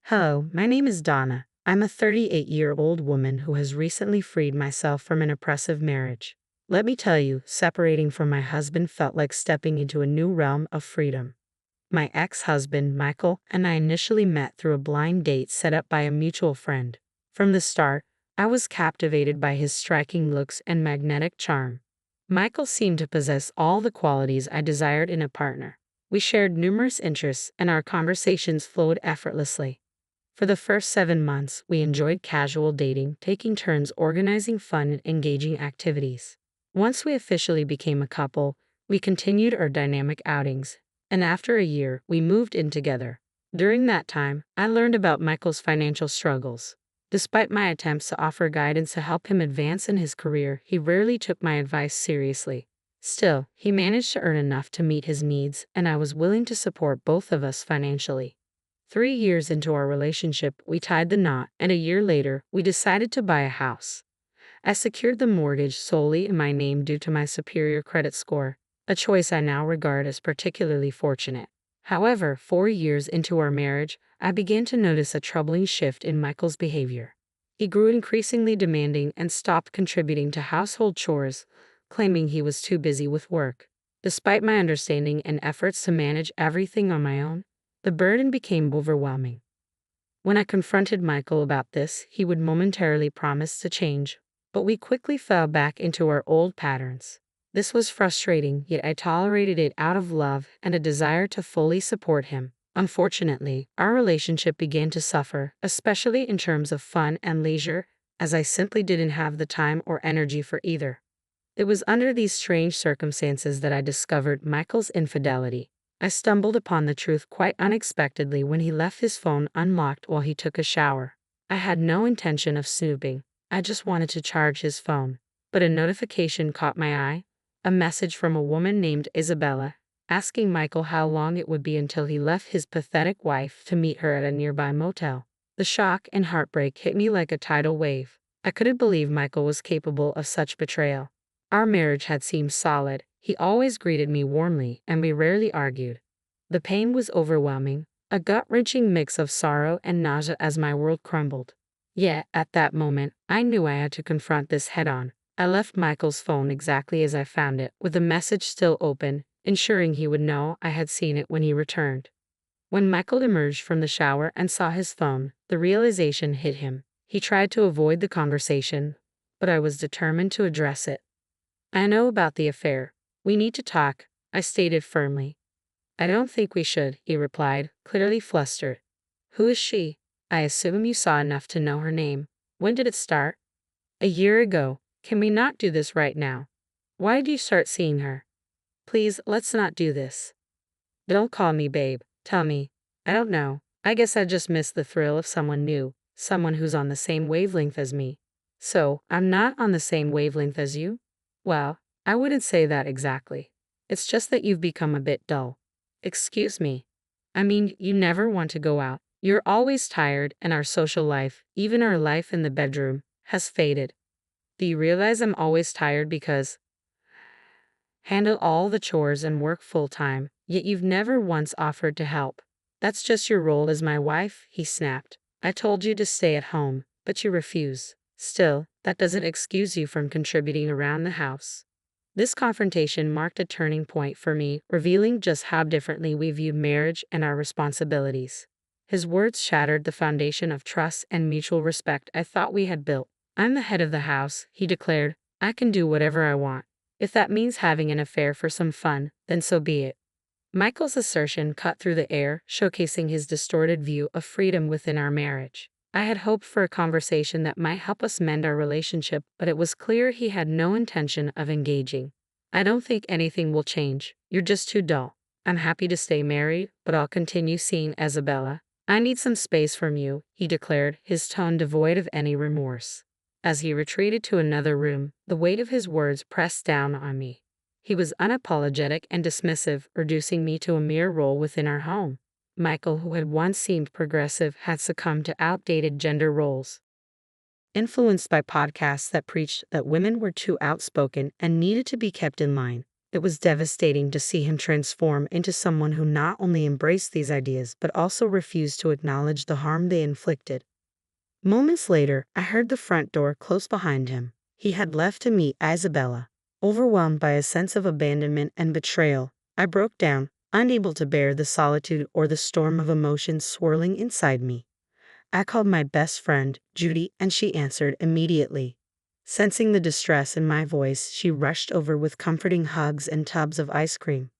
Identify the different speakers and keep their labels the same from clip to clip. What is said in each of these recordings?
Speaker 1: Hello, my name is Donna. I'm a 38-year-old woman who has recently freed myself from an oppressive marriage. Let me tell you, separating from my husband felt like stepping into a new realm of freedom. My ex-husband, Michael, and I initially met through a blind date set up by a mutual friend. From the start, I was captivated by his striking looks and magnetic charm. Michael seemed to possess all the qualities I desired in a partner. We shared numerous interests, and our conversations flowed effortlessly. For the first 7 months, we enjoyed casual dating, taking turns organizing fun and engaging activities. Once we officially became a couple, we continued our dynamic outings, and after a year, we moved in together. During that time, I learned about Michael's financial struggles. Despite my attempts to offer guidance to help him advance in his career, he rarely took my advice seriously. Still, he managed to earn enough to meet his needs, and I was willing to support both of us financially. 3 years into our relationship, we tied the knot, and a year later, we decided to buy a house. I secured the mortgage solely in my name due to my superior credit score, a choice I now regard as particularly fortunate. However, 4 years into our marriage, I began to notice a troubling shift in Michael's behavior. He grew increasingly demanding and stopped contributing to household chores, claiming he was too busy with work. Despite my understanding and efforts to manage everything on my own, the burden became overwhelming. When I confronted Michael about this, he would momentarily promise to change, but we quickly fell back into our old patterns. This was frustrating, yet I tolerated it out of love and a desire to fully support him. Unfortunately, our relationship began to suffer, especially in terms of fun and leisure, as I simply didn't have the time or energy for either. It was under these strange circumstances that I discovered Michael's infidelity. I stumbled upon the truth quite unexpectedly when he left his phone unlocked while he took a shower. I had no intention of snooping. I just wanted to charge his phone. But a notification caught my eye, a message from a woman named Isabella, asking Michael how long it would be until he left his pathetic wife to meet her at a nearby motel. The shock and heartbreak hit me like a tidal wave. I couldn't believe Michael was capable of such betrayal. Our marriage had seemed solid. He always greeted me warmly, and we rarely argued. The pain was overwhelming, a gut-wrenching mix of sorrow and nausea as my world crumbled. Yet, at that moment, I knew I had to confront this head-on. I left Michael's phone exactly as I found it, with the message still open, ensuring he would know I had seen it when he returned. When Michael emerged from the shower and saw his phone, the realization hit him. He tried to avoid the conversation, but I was determined to address it. "I know about the affair. We need to talk," I stated firmly. "I don't think we should," he replied, clearly flustered. "Who is she? I assume you saw enough to know her name. When did it start?" "A year ago. Can we not do this right now? Why did you start seeing her? Please, let's not do this." "Don't call me babe. Tell me." "I don't know. I guess I just miss the thrill of someone new, someone who's on the same wavelength as me." "So, I'm not on the same wavelength as you?" "Well, I wouldn't say that exactly. It's just that you've become a bit dull." "Excuse me. I mean, you never want to go out. You're always tired, and our social life, even our life in the bedroom, has faded. Do you realize I'm always tired because handle all the chores and work full-time, yet you've never once offered to help? That's just your role as my wife," he snapped. "I told you to stay at home, but you refuse. Still, that doesn't excuse you from contributing around the house." This confrontation marked a turning point for me, revealing just how differently we view marriage and our responsibilities. His words shattered the foundation of trust and mutual respect I thought we had built. "I'm the head of the house," he declared. "I can do whatever I want. If that means having an affair for some fun, then so be it." Michael's assertion cut through the air, showcasing his distorted view of freedom within our marriage. I had hoped for a conversation that might help us mend our relationship, but it was clear he had no intention of engaging. "I don't think anything will change. You're just too dull. I'm happy to stay married, but I'll continue seeing Isabella. I need some space from you," he declared, his tone devoid of any remorse. As he retreated to another room, the weight of his words pressed down on me. He was unapologetic and dismissive, reducing me to a mere role within our home. Michael, who had once seemed progressive, had succumbed to outdated gender roles. Influenced by podcasts that preached that women were too outspoken and needed to be kept in line, It was devastating to see him transform into someone who not only embraced these ideas but also refused to acknowledge the harm they inflicted. Moments later, I heard the front door close behind him. He had left to meet Isabella. Overwhelmed by a sense of abandonment and betrayal, I broke down, unable to bear the solitude or the storm of emotions swirling inside me. I called my best friend, Judy, and she answered immediately. Sensing the distress in my voice, she rushed over with comforting hugs and tubs of ice cream.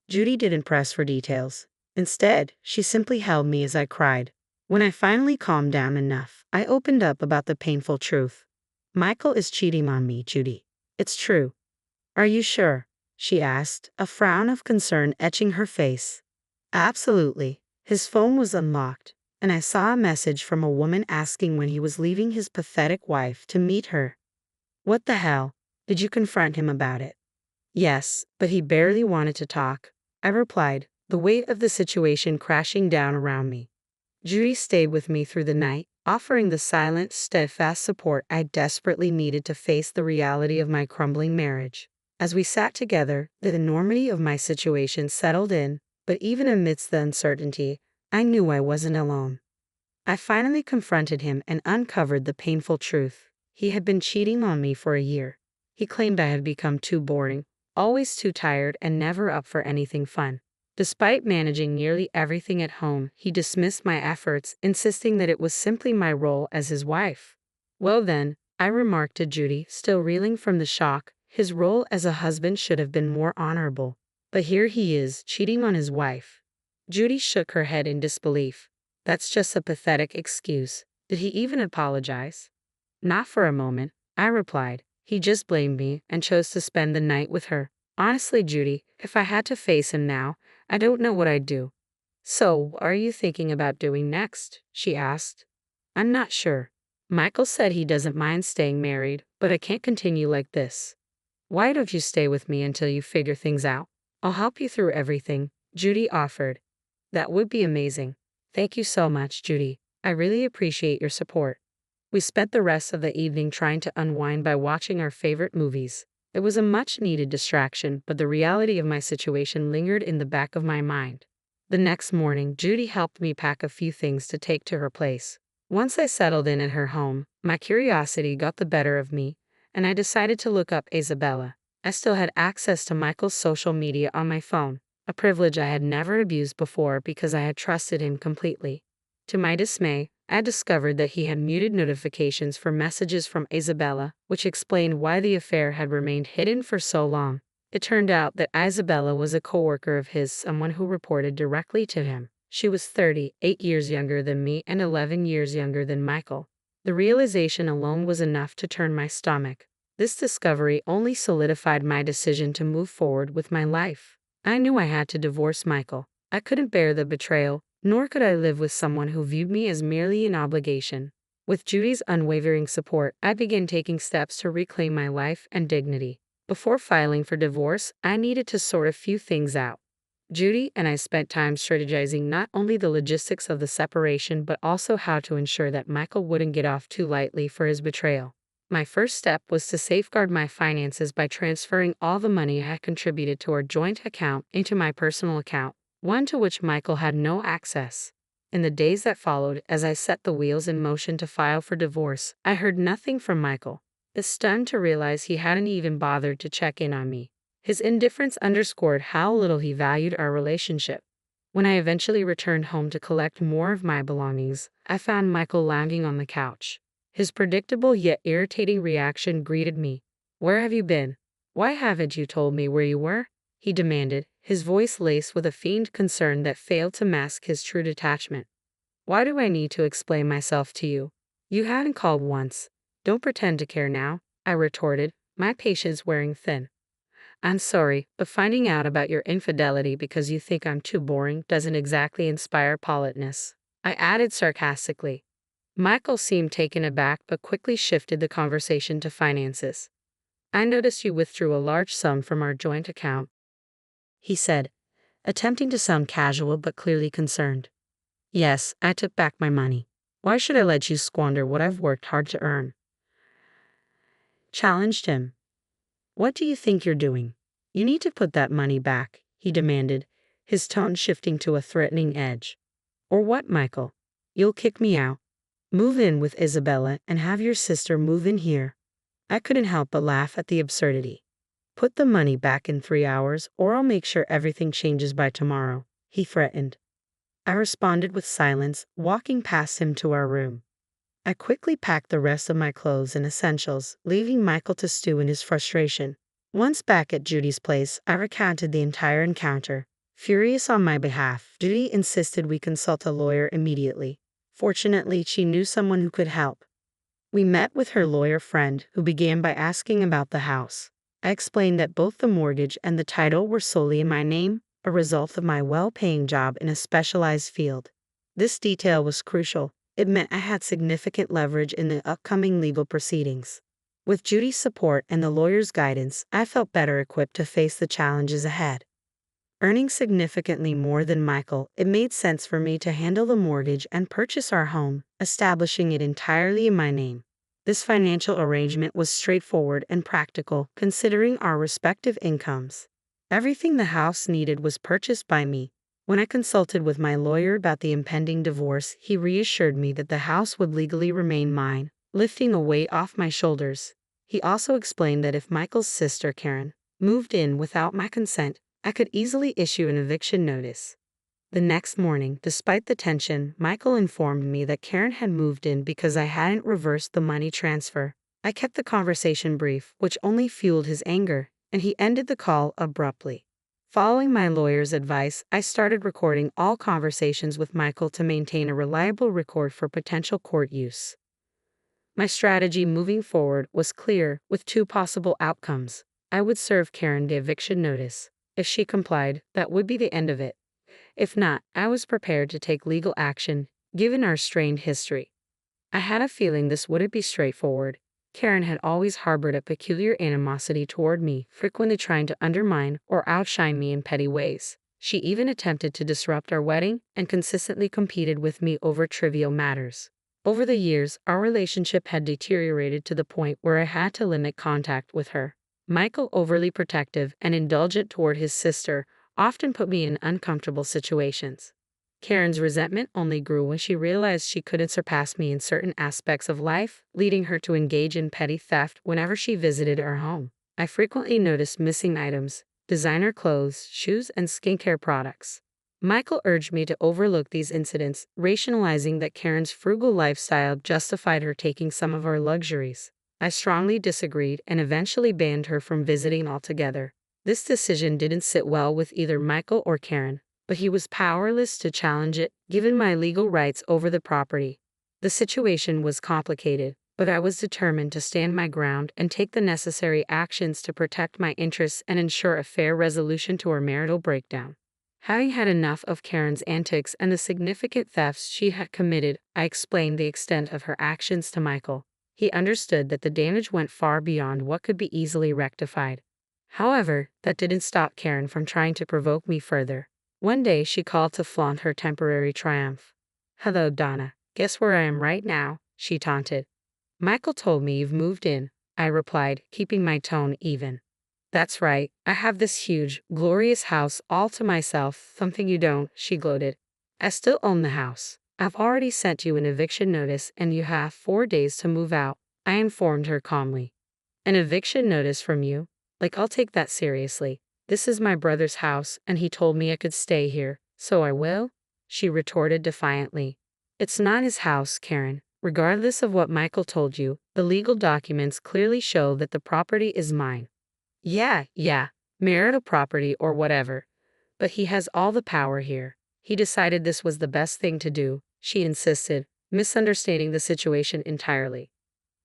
Speaker 1: Judy didn't press for details. Instead, she simply held me as I cried. When I finally calmed down enough, I opened up about the painful truth. Michael is cheating on me, Judy. It's true. Are you sure? She asked, a frown of concern etching her face. Absolutely. His phone was unlocked, and I saw a message from a woman asking when he was leaving his pathetic wife to meet her. What the hell? Did you confront him about it? Yes, but he barely wanted to talk, I replied, the weight of the situation crashing down around me. Judy stayed with me through the night, offering the silent, steadfast support I desperately needed to face the reality of my crumbling marriage. As we sat together, the enormity of my situation settled in, but even amidst the uncertainty, I knew I wasn't alone. I finally confronted him and uncovered the painful truth. He had been cheating on me for a year. He claimed I had become too boring, always too tired, and never up for anything fun. Despite managing nearly everything at home, he dismissed my efforts, insisting that it was simply my role as his wife. Well then, I remarked to Judy, still reeling from the shock, his role as a husband should have been more honorable. But here he is, cheating on his wife. Judy shook her head in disbelief. That's just a pathetic excuse. Did he even apologize? Not for a moment, I replied. He just blamed me and chose to spend the night with her. Honestly, Judy, if I had to face him now, I don't know what I'd do. So, what are you thinking about doing next? She asked. I'm not sure. Michael said he doesn't mind staying married, but I can't continue like this. Why don't you stay with me until you figure things out? I'll help you through everything, Judy offered. That would be amazing. Thank you so much, Judy. I really appreciate your support. We spent the rest of the evening trying to unwind by watching our favorite movies. It was a much-needed distraction, but the reality of my situation lingered in the back of my mind. The next morning, Judy helped me pack a few things to take to her place. Once I settled in at her home, my curiosity got the better of me, and I decided to look up Isabella. I still had access to Michael's social media on my phone, a privilege I had never abused before because I had trusted him completely. To my dismay, I discovered that he had muted notifications for messages from Isabella, which explained why the affair had remained hidden for so long. It turned out that Isabella was a coworker of his, someone who reported directly to him. She was 38 years younger than me and 11 years younger than Michael. The realization alone was enough to turn my stomach. This discovery only solidified my decision to move forward with my life. I knew I had to divorce Michael. I couldn't bear the betrayal, nor could I live with someone who viewed me as merely an obligation. With Judy's unwavering support, I began taking steps to reclaim my life and dignity. Before filing for divorce, I needed to sort a few things out. Judy and I spent time strategizing not only the logistics of the separation but also how to ensure that Michael wouldn't get off too lightly for his betrayal. My first step was to safeguard my finances by transferring all the money I had contributed to our joint account into my personal account, one to which Michael had no access. In the days that followed, as I set the wheels in motion to file for divorce, I heard nothing from Michael. I was stunned to realize he hadn't even bothered to check in on me. His indifference underscored how little he valued our relationship. When I eventually returned home to collect more of my belongings, I found Michael lounging on the couch. His predictable yet irritating reaction greeted me. "Where have you been? Why haven't you told me where you were?" he demanded, his voice laced with a feigned concern that failed to mask his true detachment. "Why do I need to explain myself to you? You hadn't called once. Don't pretend to care now," I retorted, my patience wearing thin. "I'm sorry, but finding out about your infidelity because you think I'm too boring doesn't exactly inspire politeness," I added sarcastically. Michael seemed taken aback but quickly shifted the conversation to finances. "I noticed you withdrew a large sum from our joint account," he said, attempting to sound casual but clearly concerned. "Yes, I took back my money. Why should I let you squander what I've worked hard to earn?" Challenged him. "What do you think you're doing? You need to put that money back, he demanded, his tone shifting to a threatening edge. Or what, Michael? You'll kick me out? Move in with Isabella and have your sister move in here. I couldn't help but laugh at the absurdity. Put the money back in 3 hours, or I'll make sure everything changes by tomorrow, he threatened. I responded with silence, walking past him to our room. I quickly packed the rest of my clothes and essentials, leaving Michael to stew in his frustration. Once back at Judy's place, I recounted the entire encounter. Furious on my behalf, Judy insisted we consult a lawyer immediately. Fortunately, she knew someone who could help. We met with her lawyer friend, who began by asking about the house. I explained that both the mortgage and the title were solely in my name, a result of my well-paying job in a specialized field. This detail was crucial. It meant I had significant leverage in the upcoming legal proceedings. With Judy's support and the lawyer's guidance, I felt better equipped to face the challenges ahead. Earning significantly more than Michael, it made sense for me to handle the mortgage and purchase our home, establishing it entirely in my name. This financial arrangement was straightforward and practical, considering our respective incomes. Everything the house needed was purchased by me. When I consulted with my lawyer about the impending divorce, he reassured me that the house would legally remain mine, lifting a weight off my shoulders. He also explained that if Michael's sister, Karen, moved in without my consent, I could easily issue an eviction notice. The next morning, despite the tension, Michael informed me that Karen had moved in because I hadn't reversed the money transfer. I kept the conversation brief, which only fueled his anger, and he ended the call abruptly. Following my lawyer's advice, I started recording all conversations with Michael to maintain a reliable record for potential court use. My strategy moving forward was clear, with 2 possible outcomes. I would serve Karen the eviction notice. If she complied, that would be the end of it. If not, I was prepared to take legal action, given our strained history. I had a feeling this wouldn't be straightforward. Karen had always harbored a peculiar animosity toward me, frequently trying to undermine or outshine me in petty ways. She even attempted to disrupt our wedding and consistently competed with me over trivial matters. Over the years, our relationship had deteriorated to the point where I had to limit contact with her. Michael, overly protective and indulgent toward his sister, often put me in uncomfortable situations. Karen's resentment only grew when she realized she couldn't surpass me in certain aspects of life, leading her to engage in petty theft whenever she visited our home. I frequently noticed missing items, designer clothes, shoes, and skincare products. Michael urged me to overlook these incidents, rationalizing that Karen's frugal lifestyle justified her taking some of our luxuries. I strongly disagreed and eventually banned her from visiting altogether. This decision didn't sit well with either Michael or Karen, but he was powerless to challenge it, given my legal rights over the property. The situation was complicated, but I was determined to stand my ground and take the necessary actions to protect my interests and ensure a fair resolution to our marital breakdown. Having had enough of Karen's antics and the significant thefts she had committed, I explained the extent of her actions to Michael. He understood that the damage went far beyond what could be easily rectified. However, that didn't stop Karen from trying to provoke me further. One day she called to flaunt her temporary triumph. "Hello, Donna. Guess where I am right now?" she taunted. "Michael told me you've moved in," I replied, keeping my tone even. "That's right. I have this huge, glorious house all to myself, something you don't," she gloated. "I still own the house. I've already sent you an eviction notice and you have 4 days to move out," I informed her calmly. "An eviction notice from you? Like, I'll take that seriously. This is my brother's house and he told me I could stay here, so I will," she retorted defiantly. "It's not his house, Karen. Regardless of what Michael told you, the legal documents clearly show that the property is mine." Yeah, marital property or whatever. But he has all the power here. He decided this was the best thing to do, she insisted, misunderstanding the situation entirely.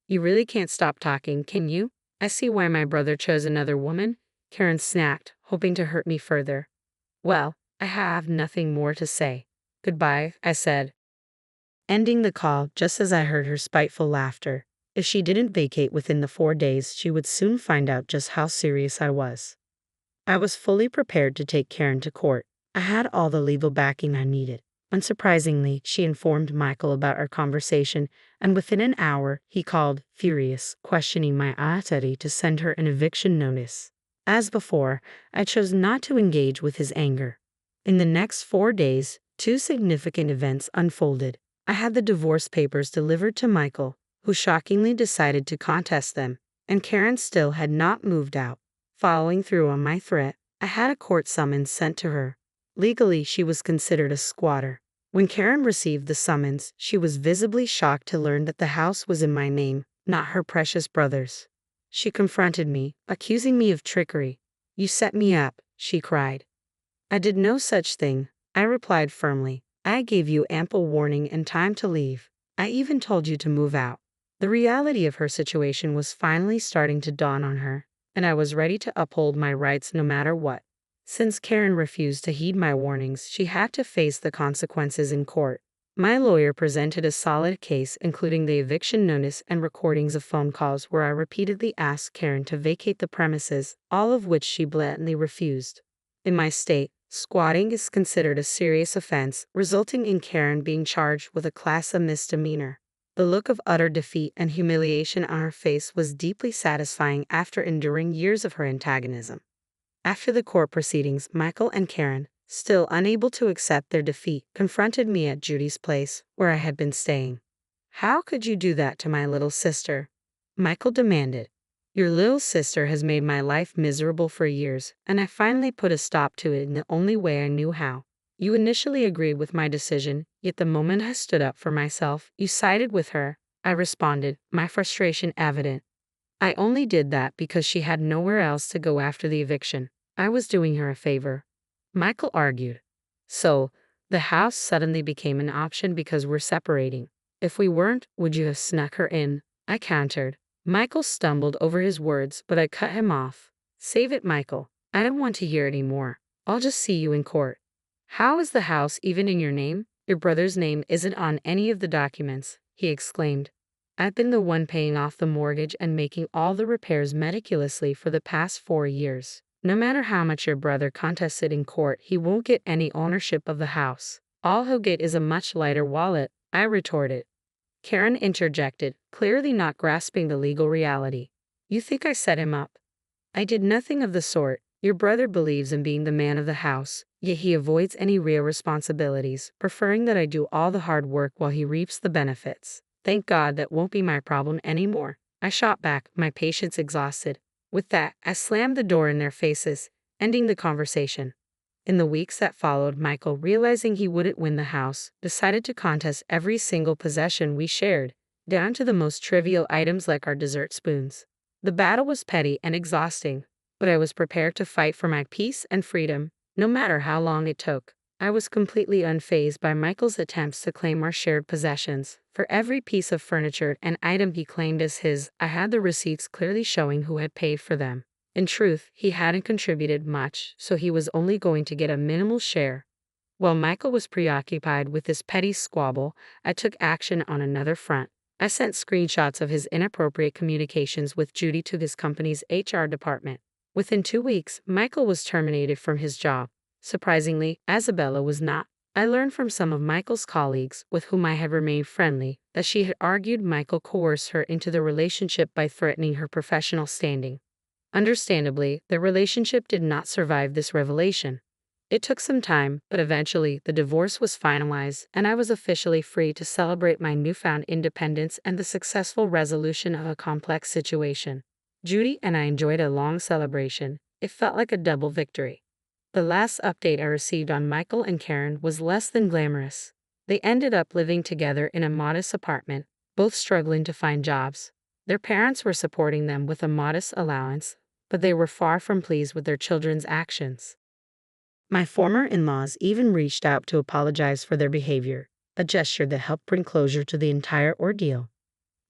Speaker 1: "You really can't stop talking, can you? I see why my brother chose another woman," Karen snapped, hoping to hurt me further. "Well, I have nothing more to say. Goodbye," I said, ending the call just as I heard her spiteful laughter. If she didn't vacate within the 4 days, she would soon find out just how serious I was. I was fully prepared to take Karen to court. I had all the legal backing I needed. Unsurprisingly, she informed Michael about our conversation, and within an hour, he called, furious, questioning my ability to send her an eviction notice. As before, I chose not to engage with his anger. In the next 4 days, two significant events unfolded. I had the divorce papers delivered to Michael, who shockingly decided to contest them, and Karen still had not moved out. Following through on my threat, I had a court summons sent to her. Legally, she was considered a squatter. When Karen received the summons, she was visibly shocked to learn that the house was in my name, not her precious brother's. She confronted me, accusing me of trickery. "You set me up," she cried. "I did no such thing," I replied firmly. "I gave you ample warning and time to leave. I even told you to move out." The reality of her situation was finally starting to dawn on her, and I was ready to uphold my rights no matter what. Since Karen refused to heed my warnings, she had to face the consequences in court. My lawyer presented a solid case, including the eviction notice and recordings of phone calls where I repeatedly asked Karen to vacate the premises, all of which she blatantly refused. In my state, squatting is considered a serious offense, resulting in Karen being charged with a Class A misdemeanor. The look of utter defeat and humiliation on her face was deeply satisfying after enduring years of her antagonism. After the court proceedings, Michael and Karen, still unable to accept their defeat, confronted me at Judy's place, where I had been staying. "How could you do that to my little sister?" Michael demanded. "Your little sister has made my life miserable for years, and I finally put a stop to it in the only way I knew how. You initially agreed with my decision, yet the moment I stood up for myself, you sided with her," I responded, my frustration evident. "I only did that because she had nowhere else to go after the eviction. I was doing her a favor," Michael argued. "So, the house suddenly became an option because we're separating. If we weren't, would you have snuck her in?" I countered. Michael stumbled over his words, but I cut him off. "Save it, Michael. I don't want to hear any more. I'll just see you in court." "How is the house even in your name? Your brother's name isn't on any of the documents," he exclaimed. "I've been the one paying off the mortgage and making all the repairs meticulously for the past 4 years. No matter how much your brother contests it in court, he won't get any ownership of the house. All he'll get is a much lighter wallet," I retorted. Karen interjected, clearly not grasping the legal reality. "You think I set him up?" "I did nothing of the sort. Your brother believes in being the man of the house, yet he avoids any real responsibilities, preferring that I do all the hard work while he reaps the benefits. Thank God that won't be my problem anymore," I shot back, my patience exhausted. With that, I slammed the door in their faces, ending the conversation. In the weeks that followed, Michael, realizing he wouldn't win the house, decided to contest every single possession we shared, down to the most trivial items like our dessert spoons. The battle was petty and exhausting, but I was prepared to fight for my peace and freedom, no matter how long it took. I was completely unfazed by Michael's attempts to claim our shared possessions. For every piece of furniture and item he claimed as his, I had the receipts clearly showing who had paid for them. In truth, he hadn't contributed much, so he was only going to get a minimal share. While Michael was preoccupied with this petty squabble, I took action on another front. I sent screenshots of his inappropriate communications with Judy to his company's HR department. Within 2 weeks, Michael was terminated from his job. Surprisingly, Isabella was not. I learned from some of Michael's colleagues, with whom I had remained friendly, that she had argued Michael coerced her into the relationship by threatening her professional standing. Understandably, the relationship did not survive this revelation. It took some time, but eventually the divorce was finalized, and I was officially free to celebrate my newfound independence and the successful resolution of a complex situation. Judy and I enjoyed a long celebration. It felt like a double victory. The last update I received on Michael and Karen was less than glamorous. They ended up living together in a modest apartment, both struggling to find jobs. Their parents were supporting them with a modest allowance, but they were far from pleased with their children's actions. My former in-laws even reached out to apologize for their behavior, a gesture that helped bring closure to the entire ordeal.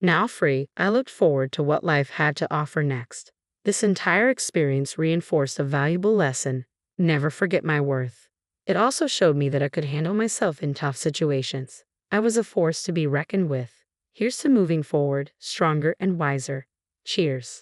Speaker 1: Now free, I looked forward to what life had to offer next. This entire experience reinforced a valuable lesson: never forget my worth. It also showed me that I could handle myself in tough situations. I was a force to be reckoned with. Here's to moving forward, stronger and wiser. Cheers.